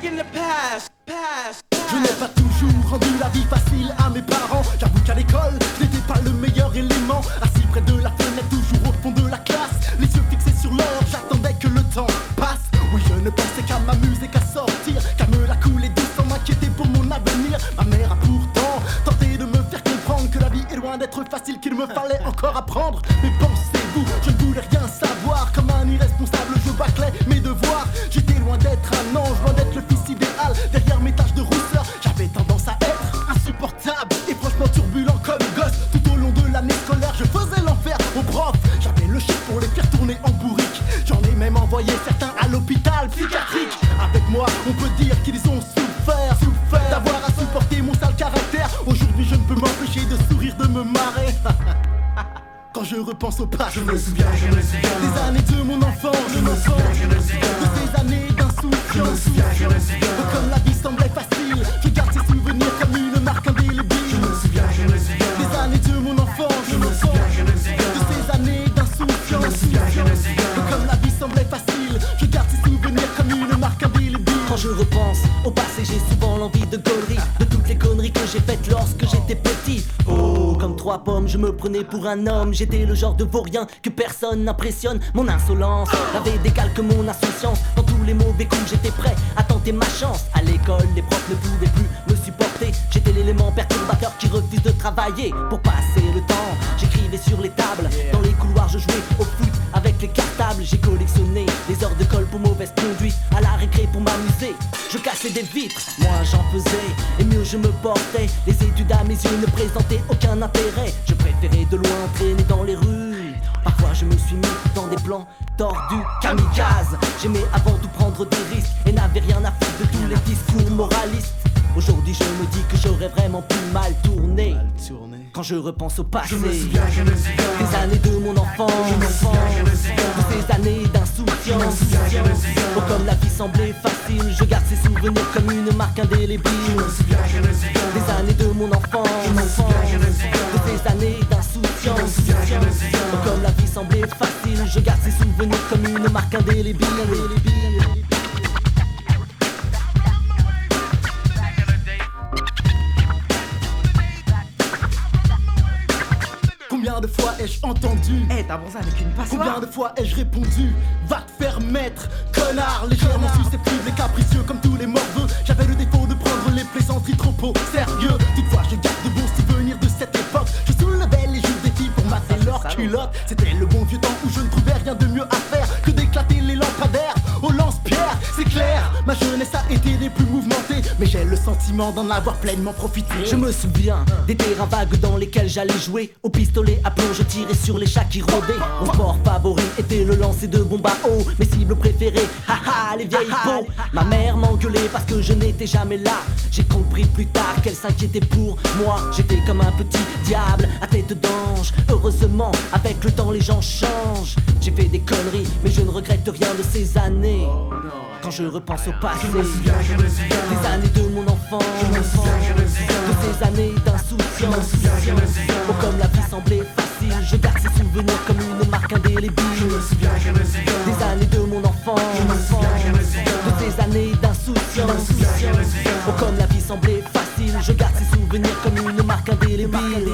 Je n'ai pas toujours rendu la vie facile à mes parents. J'avoue qu'à l'école, je n'étais pas le meilleur élément. Assis près de la fenêtre, toujours au fond de la classe, les yeux fixés sur l'heure, j'attendais que le temps passe. Oui, je ne pensais qu'à m'amuser, qu'à sortir, qu'à me la couler douce sans m'inquiéter pour mon avenir. Ma mère a pourtant tenté de me faire comprendre que la vie est loin d'être facile, qu'il me fallait encore apprendre. Mais pensez-vous, je ne voulais rien savoir. Comme un irresponsable, je bâclais mes devoirs. J'étais loin d'être un ange, loin d'être le fils idéal. Derrière mes taches de rousseur, j'avais tendance à être insupportable et franchement turbulent comme gosse. Tout au long de l'année scolaire, je faisais l'enfer aux profs. J'avais le chic pour les faire tourner en bourrique. J'en ai même envoyé certains à l'hôpital psychiatrique. Avec moi, on peut dire qu'ils ont souffert d'avoir à supporter mon sale caractère. Aujourd'hui, je ne peux m'empêcher de sourire, de me marrer. Quand je repense au passé, je me souviens des années de mon enfance, je me souviens de ces années d'insouciance, je me souviens comme la vie semblait facile. Je garde ces souvenirs comme une marque indélébile. Je me souviens des années de mon enfance, je me souviens de ces années d'insouciance, comme la vie semblait facile. Je garde ces souvenirs comme une marque indélébile. Quand je repense au passé, j'ai souvent l'envie de gaulerie, de toutes les conneries que j'ai faites lorsque j'étais petit. Oh, comme 3 pommes, je me prenais pour un homme. J'étais le genre de vaurien que personne n'impressionne. Mon insolence avait d'égal que mon insouciance. Dans tous les mauvais coups, j'étais prêt à tenter ma chance. À l'école, les profs ne pouvaient plus me supporter. J'étais l'élément perturbateur qui refuse de travailler. Pour passer le temps, j'écrivais sur les tables. Dans les couloirs, je jouais au foot avec les cartables. J'ai collectionné les heures de colle pour mauvaise conduite. À la récré pour m'amuser, je cassais des vitres. Moins j'en faisais et mieux je me portais. Les études à mes yeux ne présentaient aucun intérêt. Je préférais de loin traîner dans les rues. Parfois je me suis mis dans des plans tordus, kamikaze. J'aimais avant tout prendre des risques et n'avais rien à foutre de tous les discours moralistes. Aujourd'hui je me dis que j'aurais vraiment pu mal tourner. Quand je repense au passé, je me souviens des années de mon enfance, de ces années d'insouciance. Oh, comme la vie semblait facile, je garde ces souvenirs comme une marque indélébile. Des années de mon enfance, de ces années d'insouciance. Oh, comme la vie semblait facile, je garde ces souvenirs comme une marque indélébile. Combien de fois ai-je entendu? T'as bronzé avec une passoire. Combien de fois ai-je répondu? Va te faire mettre, connard. Légèrement susceptible et capricieux comme tous les morveux. J'avais le défaut de prendre les plaisanteries trop au sérieux. Toutefois je garde de bons souvenirs de cette époque. Je soulevais les joues des filles pour mater leur culotte. C'était le bon vieux temps où je ne trouvais rien de mieux à faire que d'éclater les lampadaires au lance-pierre. C'est clair, ma jeunesse a été des plus mouvementées, mais j'ai le sentiment d'en avoir pleinement profité. Je me souviens des terrains vagues dans lesquels j'allais jouer. Au pistolet à plomb, je tirais sur les chats qui rôdaient. Mon sport favori était le lancer de bombes à eau. Mes cibles préférées, haha, les vieilles peaux. Ma mère m'engueulait parce que je n'étais jamais là. J'ai compris plus tard qu'elle s'inquiétait pour moi. J'étais comme un petit diable à tête d'ange. Heureusement, avec le temps les gens changent. J'ai fait des conneries, mais je ne regrette rien de ces années. Quand je repense au passé, des années de mon enfance, de ces années d'insouciance. Oh, comme la vie semblait facile, je garde ces souvenirs comme une marque indélébile. Des années de mon enfance, de ces années d'insouciance. Oh, comme la vie semblait facile, je garde ces souvenirs comme une marque indélébile.